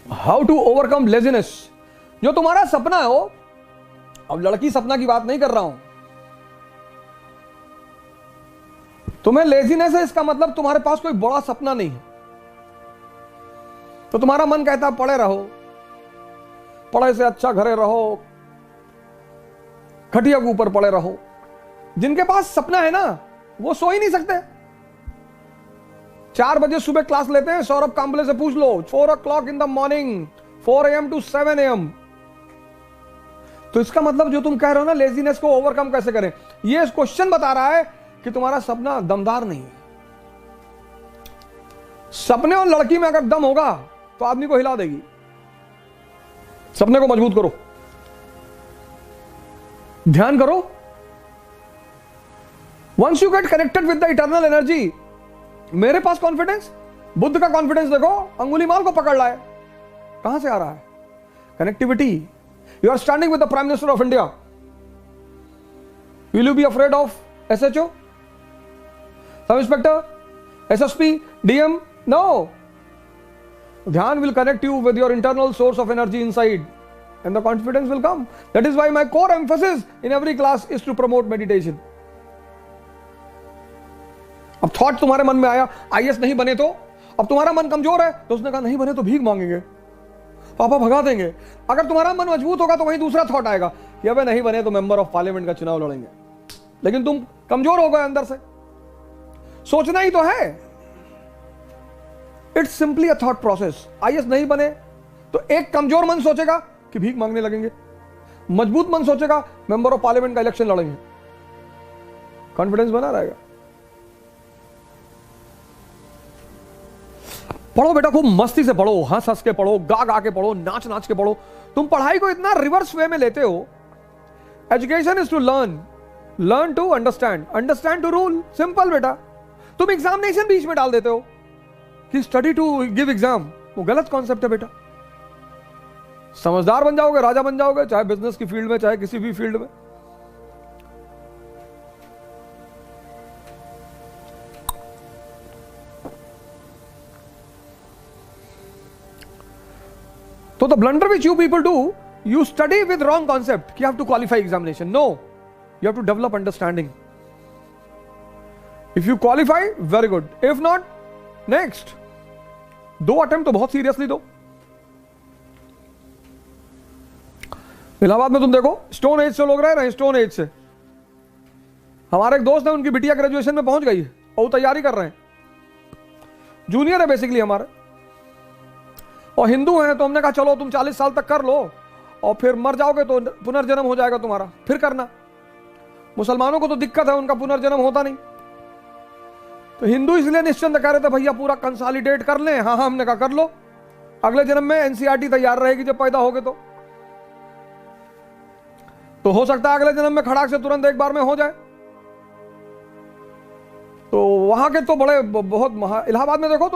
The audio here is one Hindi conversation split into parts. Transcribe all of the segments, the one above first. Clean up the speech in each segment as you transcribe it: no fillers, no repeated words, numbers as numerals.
How to overcome laziness. जो तुम्हारा सपना हो, अब लड़की सपना की बात नहीं कर रहा हूं, तुम्हें लेजीनेस है, इसका मतलब तुम्हारे पास कोई बड़ा सपना नहीं है। तो तुम्हारा मन कहता है पढ़े रहो, पढ़े से अच्छा घरे रहो, खटिया के ऊपर पड़े रहो। जिनके पास सपना है ना, वो सो ही नहीं सकते। 4 बजे सुबह क्लास लेते हैं, सौरभ कांबले से पूछ लो, 4 o'clock in the morning, 4 AM to 7 AM। तो इसका मतलब जो तुम कह रहे हो ना, लेजीनेस को ओवरकम कैसे करें, ये क्वेश्चन बता रहा है कि तुम्हारा सपना दमदार नहीं है। सपने और लड़की में अगर दम होगा तो आदमी को हिला देगी। सपने को मजबूत करो, ध्यान करो। Once you get connected with the eternal energy, मेरे पास कॉन्फिडेंस, बुद्ध का कॉन्फिडेंस देखो, अंगुली माल को पकड़ रहा है। कहां से आ रहा है? Connectivity. You are standing with the prime minister of India, will you be afraid of SHO, sub inspector, SSP, DM? No. ध्यान will connect you with your internal source of energy inside and the confidence will come. That is why my core emphasis in every class is to promote meditation. अब थॉट तुम्हारे मन में आया, IAS नहीं बने तो, अब तुम्हारा मन कमजोर है तो उसने कहा नहीं बने तो भीख मांगेंगे, पापा भगा देंगे। अगर तुम्हारा मन मजबूत होगा तो वहीं दूसरा थॉट आएगा कि अबे नहीं बने तो मेंबर ऑफ पार्लियामेंट का चुनाव लड़ेंगे। लेकिन तुम कमजोर हो गए अंदर से, सोचना ही तो है। It's simply a thought process. IAS नहीं बने तो एक कमजोर मन सोचेगा कि भीख मांगने लगेंगे, मजबूत मन सोचेगा मेंबर ऑफ पार्लियामेंट का इलेक्शन लड़ेंगे। कॉन्फिडेंस बना रहेगा। पढ़ो बेटा, खूब मस्ती से पढ़ो, हंस हंस के पढ़ो, गा गा के पढ़ो, नाच नाच के पढ़ो। तुम पढ़ाई को इतना रिवर्स वे में लेते हो। Education is to learn, learn to understand, understand to rule. Simple बेटा। तुम एग्जामिनेशन बीच में डाल देते हो कि स्टडी टू गिव एग्जाम, वो गलत कॉन्सेप्ट है बेटा। समझदार बन जाओगे, राजा बन जाओगे, चाहे बिजनेस की फील्ड में, चाहे किसी भी फील्ड में। So the blunder which you people do, you study with wrong concept कि you have to qualify examination. No, you have to develop understanding. If you qualify, very good. If not, next. 2 attempt तो बहुत सीरियसली दो। इलाहाबाद में तुम देखो, स्टोन एज से लोग रह रहे हैं, स्टोन एज से। हमारे एक दोस्त है, उनकी बिटिया ग्रेजुएशन में पहुंच गई है और तैयारी कर रहे हैं, जूनियर है बेसिकली हमारे, और हिंदू हैं। तो हमने कहा चलो तुम 40 साल तक कर लो और फिर मर जाओगे तो पुनर्जन्म हो जाएगा तुम्हारा, फिर करना। मुसलमानों को तो दिक्कत है, उनका पुनर्जन्म होता नहीं। तो हिंदू इसलिए निश्चिंत कह रहे थे भैया पूरा कंसोलिडेट कर लें। हाँ हाँ, हमने कहा कर लो, अगले जन्म में NCERT तैयार रहेगी जब पैदा होगे तो हो सकता है अगले जन्म में खड़ाक से तुरंत एक बार में हो जाए। तो वहां के तो बड़े बहुत इलाहाबाद में देखो,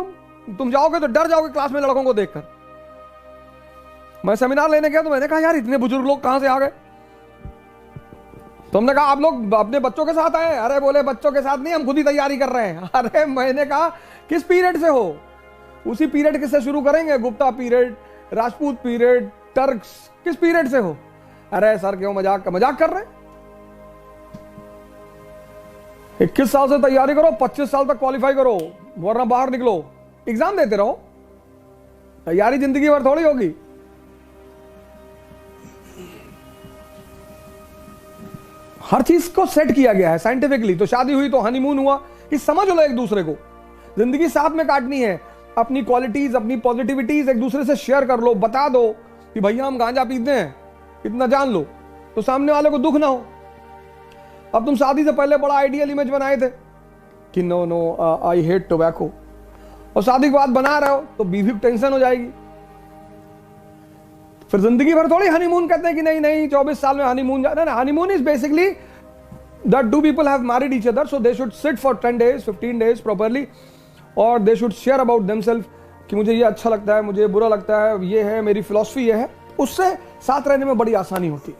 तुम जाओगे तो डर जाओगे क्लास में लड़कों को देखकर। मैं सेमिनार लेने गया तो मैंने कहा यार इतने बुजुर्ग लोग कहां से आ गए। तो हमने कहा आप लोग अपने बच्चों के साथ आए? अरे बोले बच्चों के साथ नहीं, हम खुद ही तैयारी कर रहे हैं। अरे मैंने कहा किस पीरियड से हो? उसी पीरियड किससे शुरू करेंगे, Gupta period, Rajput period, Turks, किस पीरियड से हो? अरे सर क्यों मजाक कर रहे हैं? 21 साल से तैयारी करो, 25 साल तक क्वालिफाई करो, वरना बाहर निकलो, एग्जाम देते रहो। तैयारी जिंदगी भर थोड़ी होगी। हर चीज को सेट किया गया है साइंटिफिकली। तो शादी हुई तो हनीमून हुआ, कि समझ लो एक दूसरे को, जिंदगी साथ में काटनी है। अपनी क्वालिटीज, अपनी पॉजिटिविटीज एक दूसरे से शेयर कर लो, बता दो कि भैया हम गांजा पीते हैं, इतना जान लो, तो सामने वाले को दुख ना हो। अब तुम शादी से पहले बड़ा आइडियल इमेज बनाए थे कि no no I hate tobacco, और शादी के बाद बना रहे हो तो बीवी को टेंशन हो जाएगी। फिर जिंदगी भर थोड़ी हनीमून कहते हैं कि नहीं नहीं 24 साल में हनीमून जाना है। Honeymoon is basically that 2 people have married each other, so they should sit for 10 days, 15 days properly, और they should share about themselves कि मुझे ये अच्छा लगता है, मुझे बुरा लगता है, ये है मेरी फिलॉसफी, ये है। उससे साथ रहने में बड़ी आसानी होती है।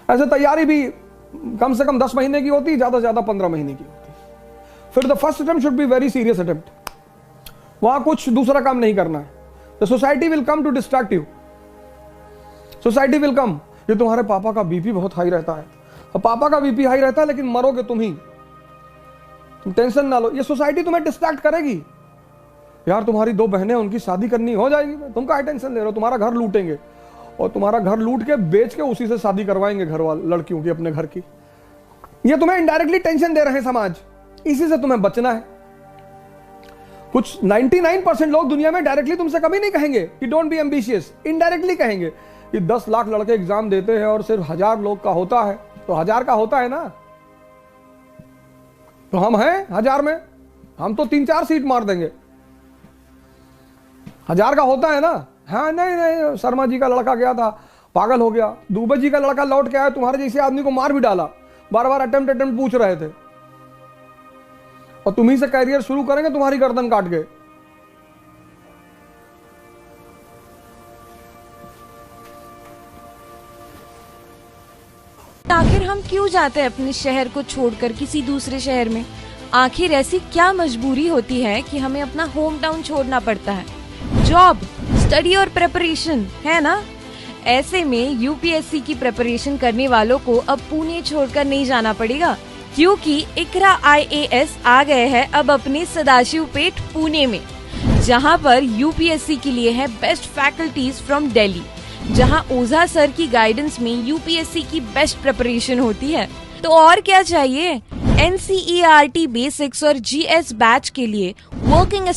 ऐसे तैयारी भी कम से कम 10 महीने की होती है, ज्यादा से ज्यादा 15 महीने की होती है। फिर the first attempt should be very serious attempt. वहां कुछ दूसरा काम नहीं करना है। The society will come to distract you, society will come. ये तुम्हारे पापा का बीपी बहुत हाई रहता है, और पापा का बीपी हाई रहता है लेकिन मरोगे तुम ही, तुम टेंशन ना लो। ये सोसाइटी तुम्हें डिस्ट्रैक्ट करेगी। यार तुम्हारी 2 बहनें, उनकी शादी करनी हो जाएगी, तुम क्या टेंशन ले रहे हो? तुम्हारा घर लूटेंगे, और तुम्हारा घर लूट के बेच के उसी से शादी करवाएंगे घर वाले, लड़कियों की, अपने घर की। ये तुम्हें इनडायरेक्टली टेंशन दे रहे हैं समाज, इसी से तुम्हें बचना है। कुछ 99% लोग दुनिया में डायरेक्टली तुमसे कभी नहीं कहेंगे कि डोंट बी एम्बिशियस, इनडायरेक्टली कहेंगे कि 10 लाख लड़के एग्जाम देते हैं और सिर्फ 1000 लोग का होता है, तो 1000 का होता है ना, तो हम हैं 1000 में, हम तो 3-4 सीट मार देंगे। 1000 का होता है ना। हाँ नहीं, शर्मा जी का लड़का गया था, पागल हो गया। दुबे जी का लड़का लौट के आया, तुम्हारे जैसे आदमी को मार भी डाला, बार बार अटेम्प्ट पूछ रहे थे, और तुम्ही से कैरियर शुरू करेंगे तुम्हारी गर्दन काट के। आखिर हम क्यों जाते हैं अपने शहर को छोड़कर किसी दूसरे शहर में? आखिर ऐसी क्या मजबूरी होती है कि हमें अपना होम टाउन छोड़ना पड़ता है? जॉब, स्टडी और प्रिपरेशन, है ना? ऐसे में यूपीएससी की प्रिपरेशन करने वालों को अब पुणे छोड़कर नहीं जाना पड़ेगा, क्योंकि इकरा IAS आ गए हैं अब अपने सदाशिव पेट पुणे में, जहां पर यूपीएससी के लिए है बेस्ट फैकल्टीज फ्रॉम दिल्ली, जहां ओझा सर की गाइडेंस में यूपीएससी की बेस्ट प्रिपरेशन होती है। तो और क्या चाहिए? NCERT बेसिक्स और GS बैच के लिए वर्किंग